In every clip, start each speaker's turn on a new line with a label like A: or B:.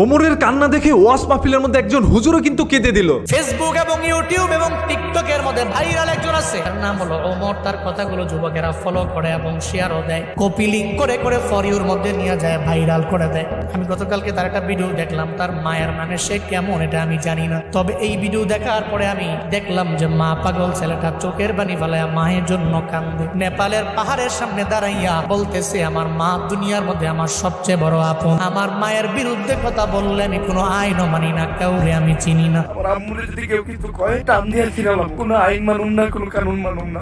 A: ওমরের কান্না দেখে ওয়াজ মাহফিলের মধ্যে একজন হুজুরও কিন্তু কেঁদে দিল।
B: ফেসবুক এবং ইউটিউব এবং টিকটকের মধ্যে ভাইরাল একজন আছে, তার নাম হলো ওমর। তার কথাগুলো যুবকেরা ফলো করে এবং শেয়ারও দেয়, কপি লিঙ্ক করে করে ফর ইউর মধ্যে নিয়ে যায়, ভাইরাল করে দেয়। আমি গতকালকে তার একটা ভিডিও দেখলাম, তার মায়ের মানে সে কেমন এটা আমি জানি না, তবে এই ভিডিও দেখার পরে আমি দেখলাম যে মা পাগল ছেলেটা চোখের বানি ফেলায় মায়ের জন্য কান্দে। নেপালের পাহাড়ের সামনে দাঁড়াইয়া বলতেছে, আমার মা দুনিয়ার মধ্যে আমার সবচেয়ে বড় আপন, আমার মায়ের বিরুদ্ধে কথা বললে আমি কোনো আইনও মানি না, কাউরে আমি চিনি না।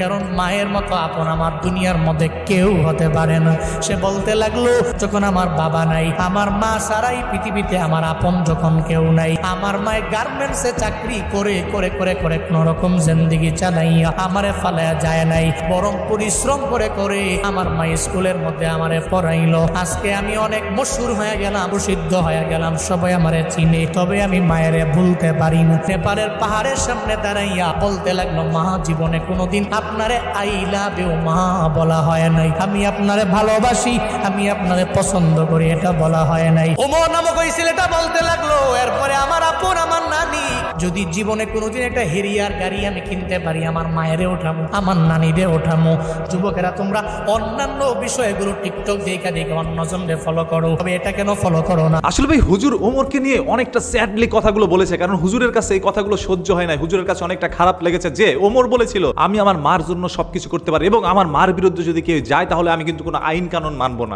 B: কারণ মায়ের মতো আপন আমার দুনিয়ার মধ্যে কেউ হতে পারে না। সে বলতে লাগলো, যখন আমার বাবা নাই, আমার মা সারাই পৃথিবীতে আমার আপন যখন কেউ নাই, আমার মায়ের গার্মেন্টসে চাকরি করে করে করে করে কোন রকম জিন্দেগি চালাইয়া আমারে ফালায়া যায় নাই, বরং পরিশ্রম করে করে আমার মা স্কুলের মধ্যে আমারে পড়াইলো। আজকে আমি অনেক মশহুর হয়ে গেলাম, প্রসিদ্ধ হয়ে গেলাম, সবাই আমারে চিনে, তবে আমি মায়েরে ভুলতে পারি না। নেপালের পাহাড়ের সামনে দাঁড়াইয়া বলতে লাগলো, মা জীবনে কোনোদিন আপনারে আই লাভ ইউ মা বলা হয় নাই, আমি আপনারে ভালোবাসি, আমি আপনারে পছন্দ করি, এটা বলা হয় নাই। ওমর নামক ওই ছেলেটা বলতে লাগলো, এরপরে আমার আপন আমার নানি, যদি জীবনে কোনোদিন একটা হেরিয়ার গাড়ি আমি কিনতে পারি, আমার মায়েরে ওঠামো, আমার নানিরে ওঠামো। যুবকেরা তোমরা অন্যান্য বিষয়গুলো টিকটক দেখা দেখে অন্যজনকে ফলো করো, তবে এটা কেন ফলো করো না?
A: আসলে ভাই হুজুর ওমরকে নিয়ে অনেকটা স্যাডলি কথাগুলো বলেছে, কারণ হুজুরের কাছে এই কথাগুলো সহ্য হয় না। হুজুরের কাছে অনেকটা খারাপ লেগেছে যে ওমর বলেছিল, আমি আমার মার জন্য সবকিছু করতে পারি এবং আমার মার বিরুদ্ধে যদি কেউ যায় তাহলে আমি কিন্তু কোনো আইন কানুন মানবো না।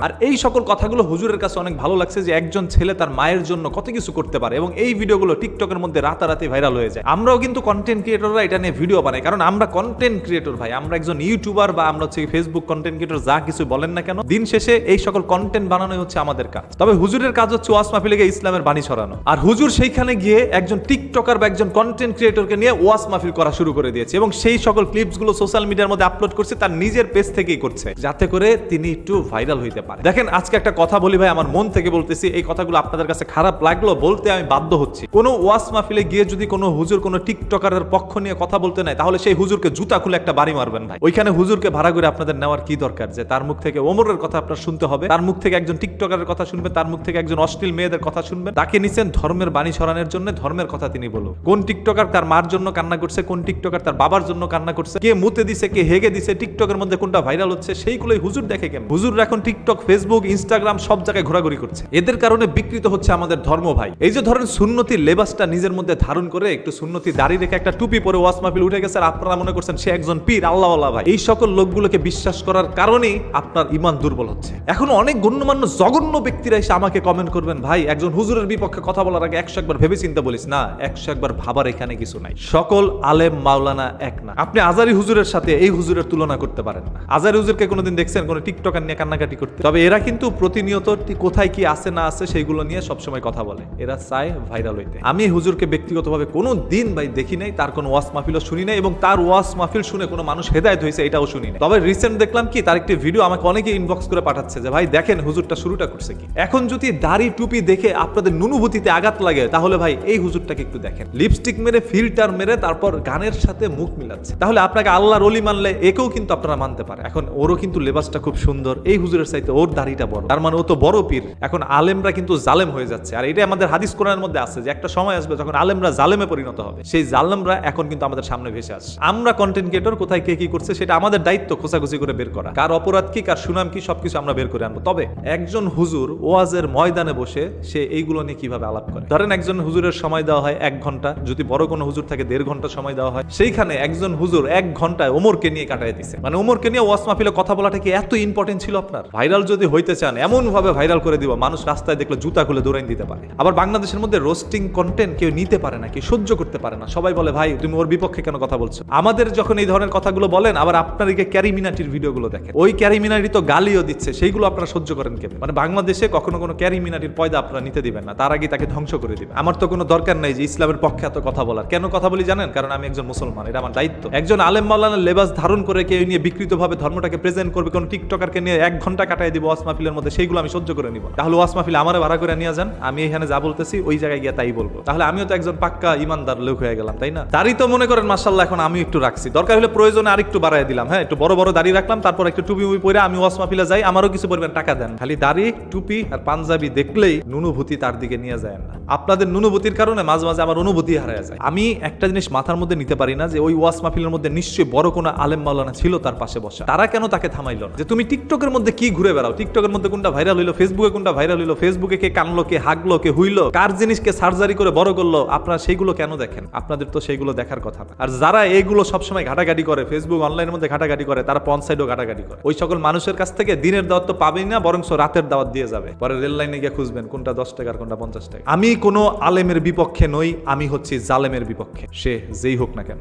A: আর এই সকল কথাগুলো হুজুরের কাছে অনেক ভালো লাগছে যে একজন ছেলে তার মায়ের জন্য কত কিছু করতে পারে, এবং এই ভিডিওগুলো টিকটকের মধ্যে রাতারাতি ভাইরাল হয়ে যায়। আমরাও কিন্তু কন্টেন্ট ক্রিয়েটররা এটা নিয়ে ভিডিও বানাই, কারণ আমরা কন্টেন্ট ক্রিয়েটর ভাই, আমরা একজন ইউটিউবার বা আমরা হচ্ছে ফেসবুক কন্টেন্ট ক্রিয়েটর, যা কিছু বলেন না কেন, দিন শেষে এই সকল কন্টেন্ট বানানোই হচ্ছে আমাদের কাজ। তবে হুজুরের কাজ হচ্ছে ওয়াজ মাহফিলে গিয়ে ইসলামের বাণী ছড়ানো, আর হুজুর সেইখানে গিয়ে একজন টিকটকার বা একজন কন্টেন্ট ক্রিয়েটরকে নিয়ে ওয়াজ মাহফিল করা শুরু করে দিয়েছে, এবং সেই সকল ক্লিপস গুলো সোশ্যাল মিডিয়ার মধ্যে আপলোড করছে, তার নিজের পেজ থেকেই করছে, যাতে করে তিনি একটু ভাইরাল হইতে পারে। দেখেন আজকে একটা কথা বলি ভাই, আমার মন থেকে বলতেছি, এই কথাগুলো আপনাদের কাছে খারাপ লাগলো বলতে আমি বাধ্য হচ্ছি। কোনো ওয়াজ মাহফিলে গিয়ে যদি কোনো হুজুর কোনো টিকটকারের পক্ষ নিয়ে কথা বলতে নেয়, তাহলে সেই হুজুরকে জুতা খুলে একটা বাড়ি মারবেন ভাই। ওইখানে হুজুরকে ভাড়া করে আপনাদের নেওয়ার কি দরকার যে তার মুখ থেকে ওমরের কথা আপনার শুনতে হবে, তার মুখ থেকে একজন টিকটকারের কথা শুনবেন, তার মুখ থেকে একজন অশ্লীল মেয়েদের কথা শুনবেন? তাকে নিছেন ধর্মের বাণী ছড়ানোর জন্য, ধর্মের কথা তিনি বলুন। কোন টিকটকার তার মার জন্য কান্না করছে, কোন টিকটকার তার বাবার জন্য কান্না করছে, কে মুতে দিছে, কে হেগে দিছে, টিকটকের মধ্যে কোনটা ভাইরাল হচ্ছে, সেইগুলোই হুজুর দেখে কেন? হুজুর এখন টিকটক, ফেসবুক, ইনস্টাগ্রাম সব জায়গায় ঘোরাঘুরি করছে, এদের কারণে বিকৃত হচ্ছে আমাদের ধর্ম ভাই। এই যে ধরেন সুন্নতি লেবাসটা নিজের মধ্যে ধারণ করে একটু সুন্নতি দাড়ি রেখে একটা টুপি পরে ওয়াজ মাহফিল উঠে গেছে, আর আপনারা মনে করছেন সে একজন পীর, আল্লাহওয়ালা ভাই। এই সকল লোকগুলোকে বিশ্বাস করার কারণেই আপনার ঈমান দুর্বল হচ্ছে। এখন অনেক গণ্যমান্য জঘন্য ব্যক্তিরা এসে আমাকে কমেন্ট করবেন, ভাই একজন হুজুরের বিপক্ষে কথা বলার আগে 100 একবার ভেবে চিন্তা বলিস। না, 100 একবার ভাবার এখানে কিছু নাই। সকল আলেম মাওলানা এক না। আপনি আজারি হুজুরের সাথে এই হুজুরের তুলনা করতে পারেন না। আজারি হুজুরকে কোনোদিন দেখছেন কোন টিকটকার নিয়ে কান্নাকাটি করতে? তবে এরা কিন্তু প্রতিনিয়ত কোথায় কি আছে না আছে সেইগুলো নিয়ে সবসময় কথা বলে, এরা চায় ভাইরাল হইতে। আমি হুজুরকে ব্যক্তিগতভাবে কোনো দিন ভাই দেখি নাই, তার কোনো ওয়াজ মাহফিলও শুনি নাই, এবং তার ওয়াজ মাহফিল শুনে কোনো মানুষ হেদায়েত হয়েছে এটাও শুনি নাই। তবে রিসেন্ট দেখলাম কি, তার একটি ভিডিও আমাকে অনেকে ইনবক্স করে পাঠাচ্ছে যে ভাই দেখেন হুজুরটা শুরুটা করছে কি। এখন যদি দাড়ি টুপি দেখে আপনাদের নুনুভূতিতে আঘাত লাগে, তাহলে ভাই এই হুজুরটাকে একটু দেখেন, লিপস্টিক মেরে ফিল্টার মেরে তারপর গানের সাথে মুখ মিলাচ্ছে। তাহলে আপনাকে আল্লাহর ওলি মানলে একেও কিন্তু আপনারা মানতে পারে। এখন ওরও কিন্তু লেবাসটা খুব সুন্দর, এই হুজুরের চাইতে ওর দাড়িটা বড়, তার মানে ও তো বড় পীর। এখন আলেমরা কিন্তু জালেম হয়ে যাচ্ছে, আর এটা আমাদের হাদিস কোরআনের মধ্যে আছে যে একটা সময় আসবে যখন আলেমরা জালেমে পরিণত হবে। সেই জালেমরা এখন কিন্তু আমাদের সামনে ভেসে আসছে। আমরা কন্টেন্ট ক্রিয়েটর কোথায় কে কি করছে সেটা আমাদের দায়িত্ব খোঁজাখুঁজি করে বের করা, কার অপরাধ কি, কার সুনাম কি, সবকিছু আমরা বের করে আনবো। তবে একজন হুজুর ওয়াজের ময়দানে বসে সে এইগুলো নিয়ে কিভাবে আলাপ করে? ধরেন একজন হুজুরের সময় দেওয়া হয় 1 ঘন্টা, যদি বড় কোনো হুজুর থাকে 1.5 ঘন্টা সময় দেওয়া হয়, সেইখানে একজন হুজুর 1 ঘন্টায় ওমরকে নিয়ে কাটায় দিছে। মানে ওমরকে নিয়ে ওয়াজ মাহফিলে কথা বলাটা কি এত ইম্পর্টেন্ট ছিল আপনার? ভাইরাল যদি হইতে চান এমন ভাবে ভাইরাল করে দিব, মানুষ রাস্তায় দেখলে জুতা খুলে দৌড়াই দিতে পারে। আবার বাংলাদেশের মধ্যে রোস্টিং কন্টেন্ট কেউ নিতে পারে না, কেউ সহ্য করতে পারে না। সবাই বলে ভাই তুমি ওর বিপক্ষে কেন কথা বলছো? আমাদের যখন এই ধরনের কথাগুলো বলেন, আবার আপনাদেরকে ক্যারি মিনাটির ভিডিওগুলো দেখেন, ওই ক্যারি মিনাটি তো গালিও দিচ্ছে, সেইগুলো আপনারা সহ্য করেন কেন? মানে বাংলাদেশে কখনো কোনো ক্যারি মিনাটির পয়দা আপনারা নিতে দিবেন না, তার আগে তাকে ধ্বংস করে দিবেন। আমার তো কোনো দরকার নাই যে ইসলামের পক্ষে এত কথা বলার। কেন কথা বলি জানেন? কারণ আমি একজন মুসলমান, এটা আমার দায়িত্ব। একজন আলেম মাওলানা লেবাস ধারণ করে কেউ নিয়ে বিকৃতভাবে ধর্মটাকে প্রেজেন্ট করবে, কোন টিকটকারকে নিয়ে 1 ঘন্টা কাটাই দিব ওয়াজ মাহফিলের মধ্যে, সেইগুলো আমি সহ্য করে নিব। তাহলে ওয়াজ মাহফিলে আমারে ভাড়া করে নিয়ে যান, আমি এখানে যা বলতেছি ওই জায়গায় গিয়ে তাই বলবো, তাহলে আমিও তো একজন পাক্কা ইমানদার লোক হয়ে গেলাম, তাই না? দাড়ি তো মনে করেন মাশাআল্লাহ এখন আমি একটু রাখছি, দরকার হলে প্রয়োজনে আরেকটু বাড়ায় দিলাম, হ্যাঁ একটু বড় বড় দাড়ি রাখলাম, তারপর একটু টুপি মুপি পরে আমি ওয়াজ মাহফিলে যাই, আমারও কিছু পরিমাণ টাকা দেন। খালি দাড়ি টুপি আর পাঞ্জাবি দেখলেই নুনুভূতি তার দিকে নিয়ে যায় না। আপনাদের নুনুভূতির কারণে মাঝে মাঝে আমার অনুভূতি হারিয়ে যায়। আমি একটা জিনিস মাথার মধ্যে নিতে পারি না যে ওই ওয়াজ মাহফিলের মধ্যে নিশ্চয়ই বড় কোনো আলেম মাওলানা ছিল তার পাশে বসা, তারা কেন তাকে থামাইলো না? যে তুমি টিকটকের মধ্যে কি ঘুরে বেড়াও, টিকটকের মধ্যে কোনটা ভাইরাল হইলো, ফেসবুকে কোনটা ভাইরাল হইলো, ফেসবুকে কে কানলো, কে হাগলো, কে হুইলো, কার জিনিসকে সার্জারি করে বড় করলো, আপনারা সেইগুলো কেন দেখেন? আপনাদের তো সেইগুলো দেখার কথা না। আর যারা এইগুলো সবসময় ঘাটাঘাটি করে, ফেসবুক অনলাইনের মধ্যে ঘাটাঘাটি করে, তারা পঞ্চায়েতও ঘাটাঘাটি করে। ওই সকল মানুষের কাছ থেকে দিনের দাওয়াত তো পাবেই না, বরং রাতের দাওয়াত দিয়ে যাবে। পরে রেল লাইনে গিয়ে খুঁজবেন কোনটা 10 টাকা আর কোনটা 50 টাকা। আমি কোনো আলেমের বিপক্ষে নই, আমি হচ্ছি জালেমের বিপক্ষে, সে যেই হোক না কেন।